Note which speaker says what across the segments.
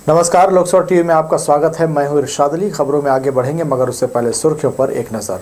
Speaker 1: नमस्कार, लोकसभा टीवी में आपका स्वागत है। मैं हूं इरशाद अली। खबरों में आगे बढ़ेंगे मगर उससे पहले सुर्खियों पर एक नजर।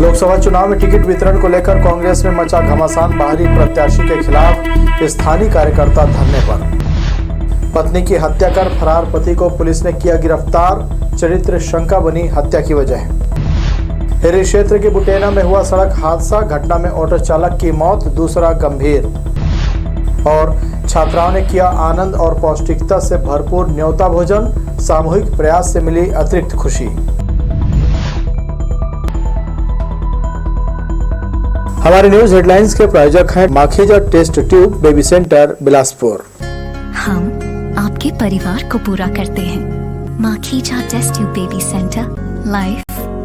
Speaker 1: लोकसभा चुनाव में टिकट वितरण को लेकर कांग्रेस में मचा घमासान। बाहरी प्रत्याशी के खिलाफ स्थानीय कार्यकर्ता धरने पर। पत्नी की हत्या कर फरार पति को पुलिस ने किया गिरफ्तार। चरित्र शंका बनी हत्या की वजह। हिरी क्षेत्र के बुटेना में हुआ सड़क हादसा। घटना में ऑटो चालक की मौत, दूसरा गंभीर। और छात्राओं ने किया आनंद और पौष्टिकता से भरपूर न्योता भोजन। सामूहिक प्रयास से मिली अतिरिक्त खुशी। हमारे न्यूज हेडलाइंस के प्रायोजक हैं Makhija test tube baby centre Bilaspur.
Speaker 2: हम आपके परिवार को पूरा करते हैं। Makhija test tube baby centre, life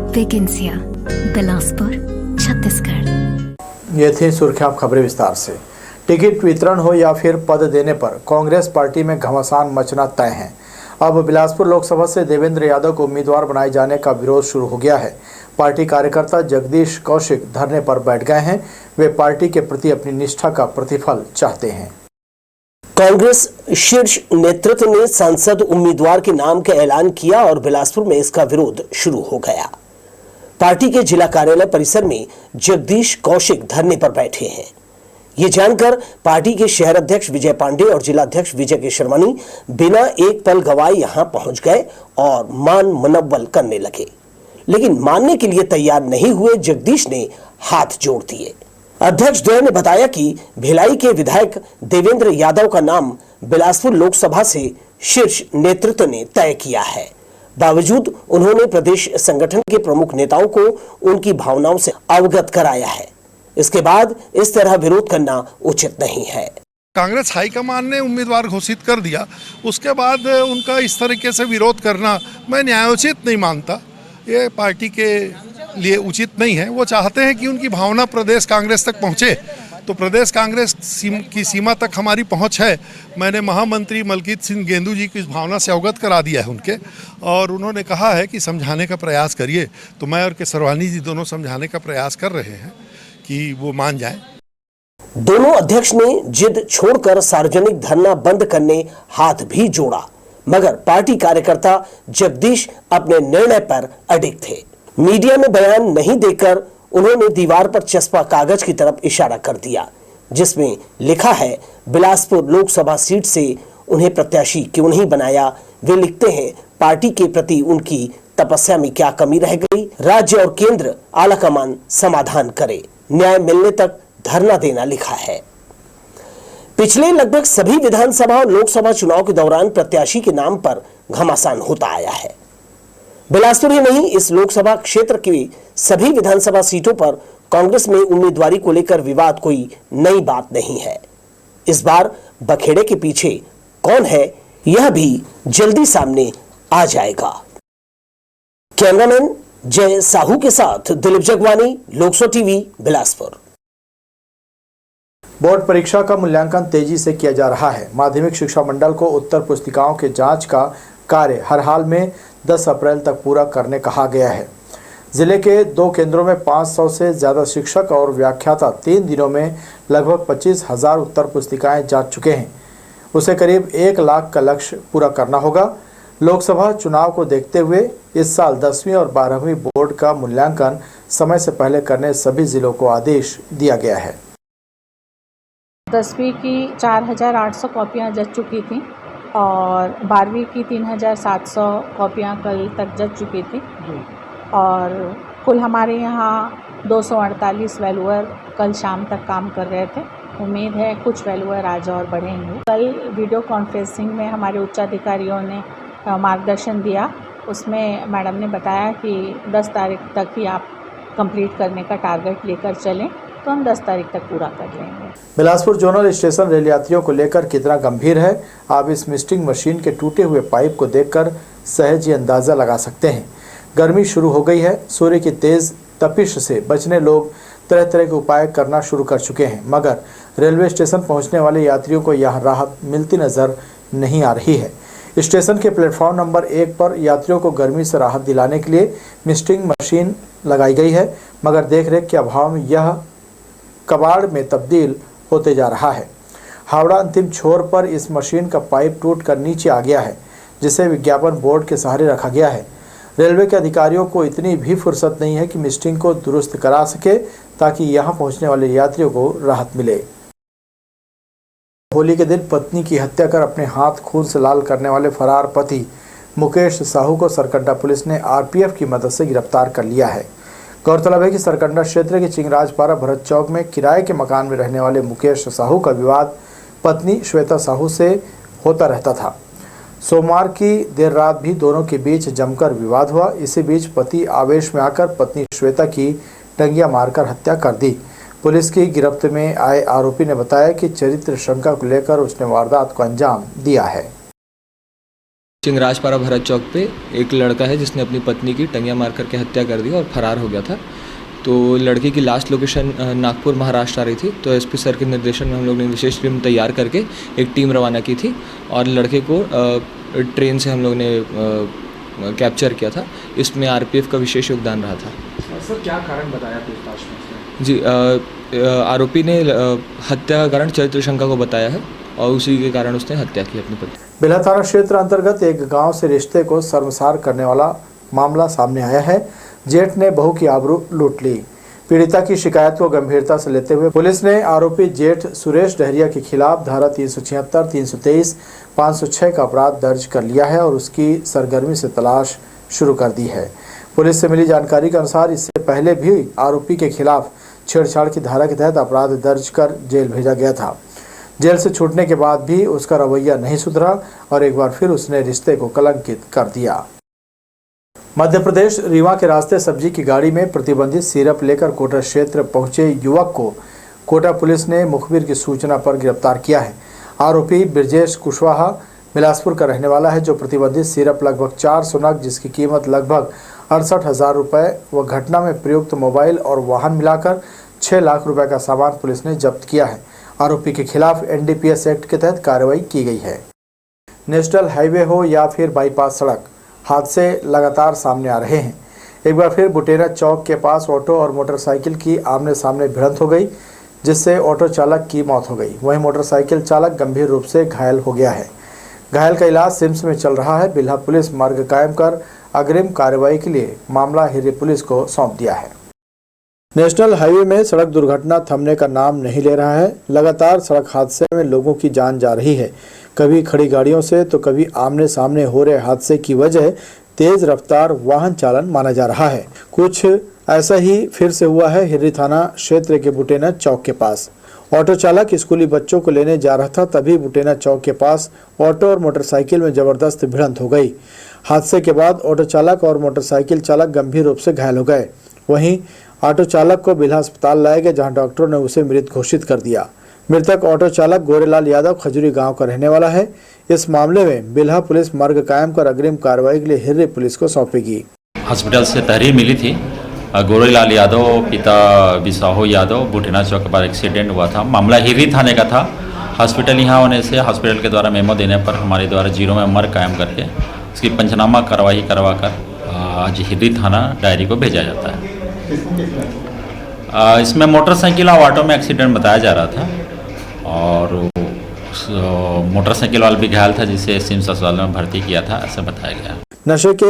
Speaker 2: begins here, Bilaspur, Chhattisgarh.
Speaker 1: ये थी सुर्खियां। खबरें विस्तार से। टिकट वितरण हो या फिर पद देने पर कांग्रेस पार्टी में घमासान मचना तय है। अब बिलासपुर लोकसभा से देवेंद्र यादव को उम्मीदवार बनाए जाने का विरोध शुरू हो गया है। पार्टी कार्यकर्ता जगदीश कौशिक धरने पर बैठ गए हैं। वे पार्टी के प्रति अपनी निष्ठा का प्रतिफल चाहते हैं।
Speaker 3: कांग्रेस शीर्ष नेतृत्व ने सांसद उम्मीदवार के नाम का ऐलान किया और बिलासपुर में इसका विरोध शुरू हो गया। पार्टी के जिला कार्यालय परिसर में जगदीश कौशिक धरने पर बैठे हैं। ये जानकर पार्टी के शहर अध्यक्ष विजय पांडे और जिला अध्यक्ष विजय के शर्मानी बिना एक पल गवाए यहां पहुंच गए और मान मुनव्वल करने लगे, लेकिन मानने के लिए तैयार नहीं हुए। जगदीश ने हाथ जोड़ दिए। अध्यक्ष द्वय ने बताया कि भिलाई के विधायक देवेंद्र यादव का नाम बिलासपुर लोकसभा से शीर्ष नेतृत्व ने तय किया है। बावजूद उन्होंने प्रदेश संगठन के प्रमुख नेताओं को उनकी भावनाओं से अवगत कराया है। इसके बाद इस तरह विरोध करना उचित नहीं है।
Speaker 4: कांग्रेस हाईकमान ने उम्मीदवार घोषित कर दिया, उसके बाद उनका इस तरीके से विरोध करना मैं न्यायोचित नहीं मानता। ये पार्टी के लिए उचित नहीं है। वो चाहते हैं कि उनकी भावना प्रदेश कांग्रेस तक पहुंचे, तो प्रदेश कांग्रेस की सीमा तक हमारी पहुंच है। मैंने महामंत्री मलकीत सिंह गेंदू जी की इस भावना से अवगत करा दिया है उनके, और उन्होंने कहा है कि समझाने का प्रयास करिए। तो मैं और केसरवानी जी दोनों समझाने का प्रयास कर रहे हैं कि वो मान जाएं।
Speaker 3: दोनों अध्यक्ष ने जिद छोड़कर सार्वजनिक धरना बंद करने हाथ भी जोड़ा, मगर पार्टी कार्यकर्ता जगदीश अपने निर्णय पर अडिग थे। मीडिया में बयान नहीं देकर उन्होंने दीवार पर चस्पा कागज की तरफ इशारा कर दिया, जिसमें लिखा है बिलासपुर लोकसभा सीट से उन्हें प्रत्याशी क्यों नहीं बनाया। वे लिखते हैं पार्टी के प्रति उनकी तपस्या में क्या कमी रह गई। राज्य और केंद्र आलाकमान समाधान करे, न्याय मिलने तक धरना देना लिखा है। पिछले लगभग सभी विधानसभा और लोकसभा चुनाव के दौरान प्रत्याशी के नाम पर घमासान होता आया है। बिलासपुर ही नहीं, इस लोकसभा क्षेत्र की सभी विधानसभा सीटों पर कांग्रेस में उम्मीदवारी को लेकर विवाद कोई नई बात नहीं है। इस बार बखेड़े के पीछे कौन है, यह भी जल्दी सामने आ जाएगा। कैमरामैन जय साहू के साथ दिलीप जगवानी, लोकसभा टीवी, बिलासपुर।
Speaker 1: बोर्ड परीक्षा का मूल्यांकन तेजी से किया जा रहा है। माध्यमिक शिक्षा मंडल को उत्तर पुस्तिकाओं के जांच का कार्य हर हाल में 10 अप्रैल तक पूरा करने कहा गया है। जिले के 2 केंद्रों में 500 से ज़्यादा शिक्षक और व्याख्याता 3 दिनों में लगभग 25,000 उत्तर पुस्तिकाएं जांच चुके हैं। उसे करीब 1 लाख का लक्ष्य पूरा करना होगा। लोकसभा चुनाव को देखते हुए इस साल 10वीं और 12वीं बोर्ड का मूल्यांकन समय से पहले करने सभी जिलों को आदेश दिया गया है।
Speaker 5: 10वीं की 4,800 कॉपियाँ जच चुकी थी और 12वीं की 3,700 कॉपियाँ कल तक जच चुकी थी और कुल हमारे यहाँ 248 वैल्यूअर कल शाम तक काम कर रहे थे। उम्मीद है कुछ वैल्यूअर आज और बढ़ेंगे। कल वीडियो कॉन्फ्रेंसिंग में हमारे उच्चाधिकारियों ने मार्गदर्शन दिया। उसमें मैडम ने बताया कि 10 तारीख तक ही आप कंप्लीट करने का टारगेट लेकर चलें, तो हम 10 तारीख तक पूरा कर लेंगे।
Speaker 1: बिलासपुर जोनल स्टेशन रेल यात्रियों को लेकर कितना गंभीर है, आप इस मिस्टिंग मशीन के टूटे हुए पाइप को देखकर सहज ही अंदाज़ा लगा सकते हैं। गर्मी शुरू हो गई है। सूर्य की तेज़ तपिश से बचने लोग तरह तरह के उपाय करना शुरू कर चुके हैं, मगर रेलवे स्टेशन पहुंचने वाले यात्रियों को यह राहत मिलती नज़र नहीं आ रही है। स्टेशन के प्लेटफॉर्म नंबर 1 पर यात्रियों को गर्मी से राहत दिलाने के लिए मिस्टिंग मशीन लगाई गई है, मगर देखरेख के अभाव में यह कबाड़ में तब्दील होते जा रहा है। हावड़ा अंतिम छोर पर इस मशीन का पाइप टूटकर नीचे आ गया है, जिसे विज्ञापन बोर्ड के सहारे रखा गया है। रेलवे के अधिकारियों को इतनी भी फुर्सत नहीं है कि मिस्टिंग को दुरुस्त करा सके ताकि यहां पहुंचने वाले यात्रियों को राहत मिले। होली के दिन पत्नी की हत्या कर अपने हाथ खून से लाल करने वाले फरार पति मुकेश साहू को सरकंडा पुलिस ने आरपीएफ की मदद से गिरफ्तार कर लिया है। गौरतलब है कि सरकंडा क्षेत्र के चिंगराजपारा भरत चौक में किराए के मकान में रहने वाले मुकेश साहू का विवाद पत्नी श्वेता साहू से होता रहता था। सोमवार की देर रात भी दोनों के बीच जमकर विवाद हुआ। इसी बीच पति आवेश में आकर पत्नी श्वेता की टंगिया मारकर हत्या कर दी। पुलिस की गिरफ्त में आए आरोपी ने बताया कि चरित्र शंका को लेकर उसने वारदात को अंजाम दिया है।
Speaker 6: चिंगराजपारा भरत चौक पे एक लड़का है जिसने अपनी पत्नी की टंगिया मार करके हत्या कर दी और फरार हो गया था। तो लड़के की लास्ट लोकेशन नागपुर महाराष्ट्र आ रही थी। तो एसपी सर के निर्देशन में हम लोग ने विशेष टीम तैयार करके एक टीम रवाना की थी और लड़के को ट्रेन से हम लोग ने कैप्चर किया था। इसमें आरपीएफ का विशेष योगदान रहा था।
Speaker 1: सर, क्या कारण बताया पूछताछ में?
Speaker 6: जी, आरोपी ने हत्या का कारण चरित्र शंका को बताया है और उसी के कारण उसने हत्या की अपनी पत्नी।
Speaker 1: बिल्हा थाना क्षेत्र अंतर्गत एक गांव से रिश्ते को शर्मसार करने वाला मामला सामने आया है। जेठ ने बहू की आबरू लूट ली। पीड़िता की शिकायत को गंभीरता से लेते हुए पुलिस ने आरोपी जेठ सुरेश डहरिया के खिलाफ धारा 376, 323, 506 का अपराध दर्ज कर लिया है और उसकी सरगर्मी से तलाश शुरू कर दी है। पुलिस से मिली जानकारी के अनुसार इससे पहले भी आरोपी के खिलाफ छेड़छाड़ की धारा के तहत अपराध दर्ज कर जेल भेजा गया था। जेल से छूटने के बाद भी उसका रवैया नहीं सुधरा और एक बार फिर उसने रिश्ते को कलंकित कर दिया। मध्य प्रदेश रीवा के रास्ते सब्जी की गाड़ी में प्रतिबंधित सिरप लेकर कोटा क्षेत्र पहुंचे युवक को कोटा पुलिस ने मुखबिर की सूचना पर गिरफ्तार किया है। आरोपी ब्रजेश कुशवाहा बिलासपुर का रहने वाला है, जो प्रतिबंधित सिरप लगभग 400 नग जिसकी कीमत लगभग 68,000 रुपये व घटना में प्रयुक्त मोबाइल और वाहन मिलाकर 6 लाख रुपए का सामान पुलिस ने जब्त किया है। आरोपी के खिलाफ एनडीपीएस एक्ट के तहत कार्रवाई की गई है। नेशनल हाईवे हो या फिर बाईपास सड़क, हादसे लगातार सामने आ रहे हैं। एक बार फिर बुटेना चौक के पास ऑटो और मोटरसाइकिल की आमने सामने भिड़ंत हो गई, जिससे ऑटो चालक की मौत हो गई। वहीं मोटरसाइकिल चालक गंभीर रूप से घायल हो गया है। घायल का इलाज सिम्स में चल रहा है। बिल्हा पुलिस मार्ग कायम कर अग्रिम कार्रवाई के लिए मामला हिर्री पुलिस को सौंप दिया है। नेशनल हाईवे में सड़क दुर्घटना थमने का नाम नहीं ले रहा है। लगातार सड़क हादसे में लोगों की जान जा रही है। कभी खड़ी गाड़ियों से तो कभी आमने सामने हो रहे हादसे की वजह तेज रफ्तार वाहन चालन माना जा रहा है। कुछ ऐसा ही फिर से हुआ है हिर्री थाना क्षेत्र के बुटेना चौक के पास। ऑटो चालक स्कूली बच्चों को लेने जा रहा था, तभी बुटेना चौक के पास ऑटो और मोटरसाइकिल में जबरदस्त भिड़ंत हो गई। हादसे के बाद ऑटो चालक और मोटरसाइकिल चालक गंभीर रूप से घायल हो गए। वहीं ऑटो चालक को बिल्हा अस्पताल लाया गया, जहां डॉक्टरों ने उसे मृत घोषित कर दिया। मृतक ऑटो चालक गोरेलाल यादव खजूरी गांव का रहने वाला है। इस मामले में बिल्हा पुलिस मार्ग कायम कर अग्रिम कार्रवाई के लिए हिर्री पुलिस को सौंपेगी।
Speaker 7: हॉस्पिटल से तहरीर मिली थी, गोरेलाल यादव पिता बिसाहो यादव बुटेना चौक पर एक्सीडेंट हुआ था। मामला हिर्री थाने का था। हॉस्पिटल यहाँ होने से हॉस्पिटल के द्वारा मेमो देने पर हमारे द्वारा 0 में मर्ग कायम करके उसकी पंचनामा कार्रवाई करवाकर आज हिर्री थाना डायरी को भेजा जाता है। इसमें मोटरसाइकिल और ऑटो में एक्सीडेंट बताया जा रहा था और मोटरसाइकिल वाला भी घायल था, जिसे सिम्स अस्पताल में भर्ती किया था, ऐसा बताया गया।
Speaker 1: नशे के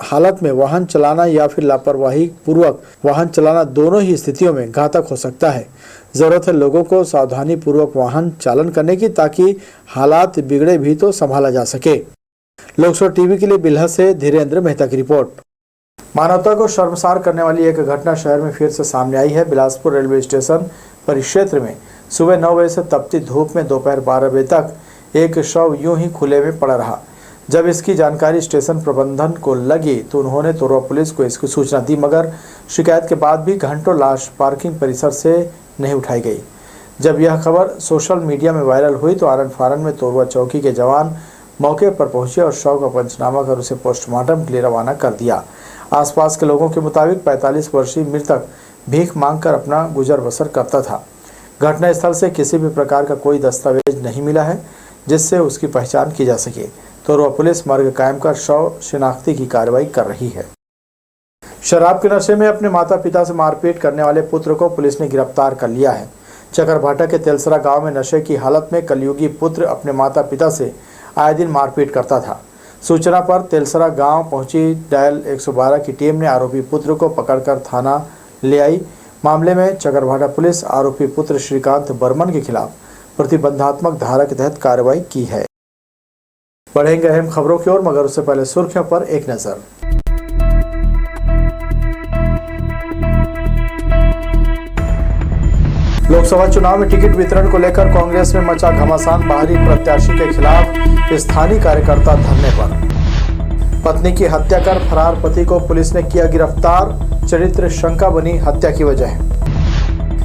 Speaker 1: हालत में वाहन चलाना या फिर लापरवाही पूर्वक वाहन चलाना दोनों ही स्थितियों में घातक हो सकता है। जरूरत है लोगों को सावधानी पूर्वक वाहन चालन करने की, ताकि हालात बिगड़े भी तो संभाला जा सके। लोकसभा टीवी के लिए बिल्हा से धीरेन्द्र मेहता की रिपोर्ट। मानवता को शर्मसार करने वाली एक घटना शहर में फिर से सामने आई है। बिलासपुर रेलवे स्टेशन परिक्षेत्र में सुबह 9 बजे से तपती धूप में दोपहर 12 बजे तक एक शव यूं ही खुले में पड़ा रहा। जब इसकी जानकारी स्टेशन प्रबंधन को लगी तो उन्होंने तोरवा पुलिस को इसकी सूचना दी, मगर शिकायत के बाद भी घंटों लाश पार्किंग परिसर से नहीं उठाई गई। जब यह खबर सोशल मीडिया में वायरल हुई तो आनन फानन में तोरवा चौकी के जवान मौके पर पहुंचे और शव का पंचनामा कर उसे पोस्टमार्टम के लिए रवाना कर दिया। आसपास के लोगों के मुताबिक 45 वर्षीय मृतक भीख मांगकर अपना गुजर बसर करता था। घटनास्थल से किसी भी प्रकार का कोई दस्तावेज नहीं मिला है जिससे उसकी पहचान की जा सके। तोरवा पुलिस मार्ग कायम कर शव शिनाख्ती की कार्रवाई कर रही है। शराब के नशे में अपने माता पिता से मारपीट करने वाले पुत्र को पुलिस ने गिरफ्तार कर लिया है। चकरभाटा के तेलसरा गांव में नशे की हालत में कलयुगी पुत्र अपने माता पिता से आए दिन मारपीट करता था। सूचना पर तेलसरा गांव पहुंची डायल 112 की टीम ने आरोपी पुत्र को पकड़कर थाना ले आई। मामले में चकरभाटा पुलिस आरोपी पुत्र श्रीकांत बर्मन के खिलाफ प्रतिबंधात्मक धारा के तहत कार्रवाई की है। बढ़ेंगे अहम खबरों की ओर, मगर उससे पहले सुर्खियों पर एक नजर। लोकसभा चुनाव में टिकट वितरण को लेकर कांग्रेस में मचा घमासान। बाहरी प्रत्याशी के खिलाफ स्थानीय कार्यकर्ता धरने पर। पत्नी की हत्या कर फरार पति को पुलिस ने किया गिरफ्तार। चरित्र शंका बनी हत्या की वजह।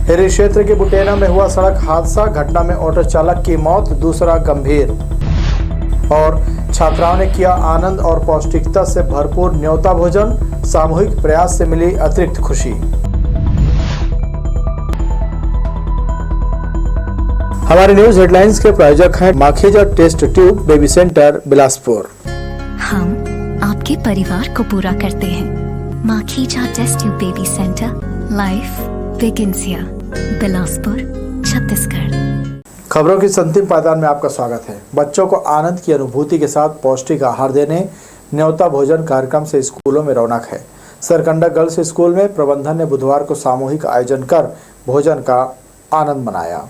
Speaker 1: हिरी क्षेत्र के बुटेना में हुआ सड़क हादसा। घटना में ऑटो चालक की मौत, दूसरा गंभीर। और छात्राओं ने किया आनंद और पौष्टिकता से भरपूर न्योता भोजन। सामूहिक प्रयास से मिली अतिरिक्त खुशी। हमारे न्यूज हेडलाइंस के प्रायोजक हैं Makhija test tube baby centre Bilaspur.
Speaker 2: हम आपके परिवार को पूरा करते हैं। Makhija test tube baby centre, life begins here, Bilaspur, Chhattisgarh.
Speaker 1: खबरों की अंतिम पायदान में आपका स्वागत है। बच्चों को आनंद की अनुभूति के साथ पौष्टिक आहार देने न्योता भोजन कार्यक्रम से स्कूलों में रौनक है। सरकंडा गर्ल्स स्कूल में प्रबंधन ने बुधवार को सामूहिक आयोजन कर भोजन का आनंद मनाया।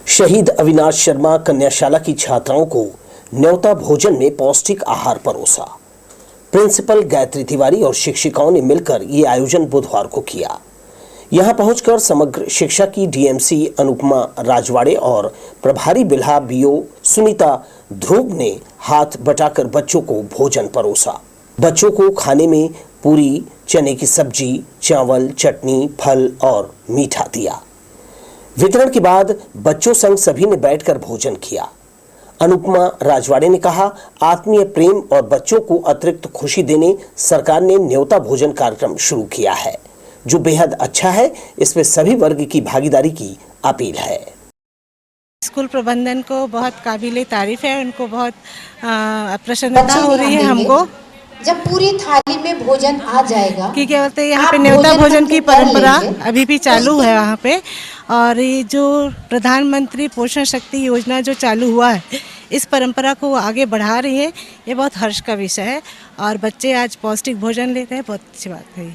Speaker 3: शहीद अविनाश शर्मा कन्याशाला की छात्राओं को न्योता भोजन में पौष्टिक आहार परोसा। प्रिंसिपल गायत्री तिवारी और शिक्षिकाओं ने मिलकर ये आयोजन बुधवार को किया। यहां पहुंचकर समग्र शिक्षा की डीएमसी अनुपमा राजवाड़े और प्रभारी बिल्हा बीओ सुनीता ध्रुव ने हाथ बटाकर बच्चों को भोजन परोसा। बच्चों को खाने में पूरी, चने की सब्जी, चावल, चटनी, फल और मीठा दिया। वितरण के बाद बच्चों संग सभी ने बैठकर भोजन किया। अनुपमा राजवाड़े ने कहा, आत्मीय प्रेम और बच्चों को अतिरिक्त खुशी देने सरकार ने न्योता भोजन कार्यक्रम शुरू किया है, जो बेहद अच्छा है। इसमें सभी वर्ग की भागीदारी की अपील है।
Speaker 8: स्कूल प्रबंधन को बहुत काबिले तारीफ है, उनको बहुत प्रसन्नता हो रही है हमको
Speaker 9: जब पूरी थाली में भोजन आ जाएगा
Speaker 8: कि क्या बोलते हैं यहाँ पे न्योता भोजन की परंपरा अभी भी चालू है वहाँ पे। और ये जो प्रधानमंत्री पोषण शक्ति योजना जो चालू हुआ है, इस परंपरा को आगे बढ़ा रही है। ये बहुत हर्ष का विषय है और बच्चे आज पौष्टिक भोजन लेते हैं, बहुत अच्छी बात है।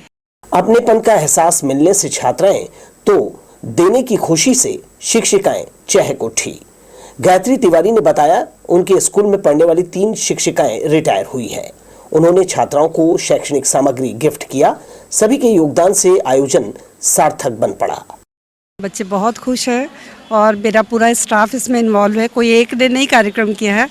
Speaker 3: अपनेपन का एहसास मिलने से छात्राएं तो देने की खुशी से शिक्षिकाएं चहक उठी। गायत्री तिवारी ने बताया, उनके स्कूल में पढ़ने वाली 3 शिक्षिकाएं रिटायर हुई है। उन्होंने छात्राओं को शैक्षणिक सामग्री गिफ्ट किया। सभी के योगदान से आयोजन सार्थक बन पड़ा।
Speaker 10: बच्चे बहुत खुश हैं और मेरा पूरा स्टाफ इसमें इन्वॉल्व है। कोई एक ने नहीं कार्यक्रम किया है,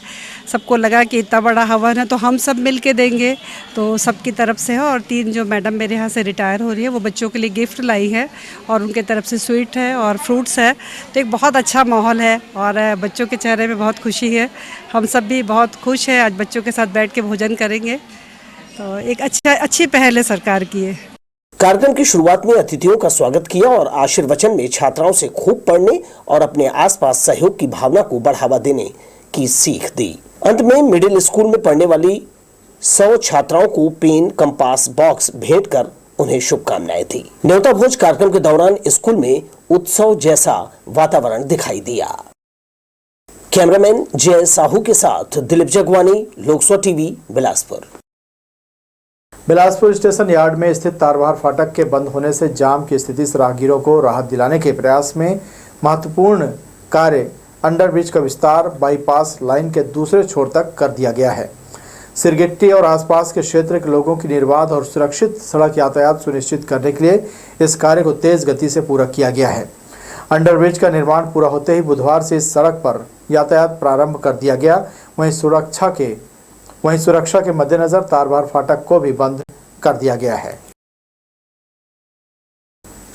Speaker 10: सबको लगा कि इतना बड़ा हवन है तो हम सब मिल के देंगे, तो सबकी तरफ से है। और 3 जो मैडम मेरे यहाँ से रिटायर हो रही है वो बच्चों के लिए गिफ्ट लाई है और उनके तरफ से स्वीट है और फ्रूट्स है। तो एक बहुत अच्छा माहौल है और बच्चों के चेहरे में बहुत खुशी है। हम सब भी बहुत खुश हैं, आज बच्चों के साथ बैठ के भोजन करेंगे। तो एक अच्छी पहल है सरकार की है।
Speaker 3: कार्यक्रम की शुरुआत में अतिथियों का स्वागत किया और आशीर्वचन में छात्राओं से खूब पढ़ने और अपने आसपास सहयोग की भावना को बढ़ावा देने की सीख दी। अंत में मिडिल स्कूल में पढ़ने वाली 100 छात्राओं को पेन, कंपास बॉक्स भेंट कर उन्हें शुभकामनाएं दी। न्योता भोज कार्यक्रम के दौरान स्कूल में उत्सव जैसा वातावरण दिखाई दिया। कैमरामैन जय साहू के साथ Dilip Jagwani, Lok Sabha TV, Bilaspur.
Speaker 1: Bilaspur station yard में स्थित तारबहार फाटक के बंद होने से जाम की स्थिति से राहगीरों को राहत दिलाने के प्रयास में महत्वपूर्ण कार्य अंडरब्रिज का विस्तार बाईपास लाइन के दूसरे छोर तक कर दिया गया है। सिरगिट्टी और आसपास के क्षेत्र के लोगों की निर्बाध और सुरक्षित सड़क यातायात सुनिश्चित करने के लिए इस कार्य को तेज गति से पूरा किया गया है। अंडरब्रिज का निर्माण पूरा होते ही बुधवार से इस सड़क पर यातायात प्रारंभ कर दिया गया। वहीं सुरक्षा के मद्देनजर तारबहार फाटक को भी बंद कर दिया गया है।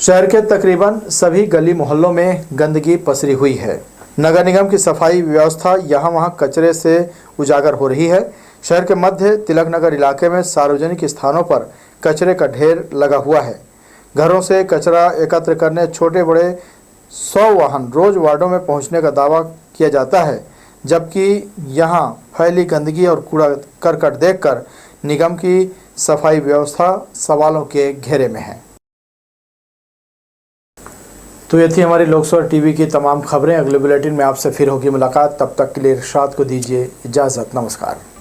Speaker 1: शहर के तकरीबन सभी गली मोहल्लों में गंदगी पसरी हुई है। नगर निगम की सफाई व्यवस्था यहां वहां कचरे से उजागर हो रही है। शहर के मध्य तिलक नगर इलाके में सार्वजनिक स्थानों पर कचरे का ढेर लगा हुआ है। घरों से कचरा एकत्र करने छोटे बड़े 100 वाहन रोज वार्डों में पहुंचने का दावा किया जाता है, जबकि यहां फैली गंदगी और कूड़ा करकट देखकर निगम की सफाई व्यवस्था सवालों के घेरे में है। तो ये थी हमारी लोकसभा टीवी की तमाम खबरें। अगले बुलेटिन में आपसे फिर होगी मुलाकात। तब तक के लिए इरशाद को दीजिए इजाज़त। नमस्कार।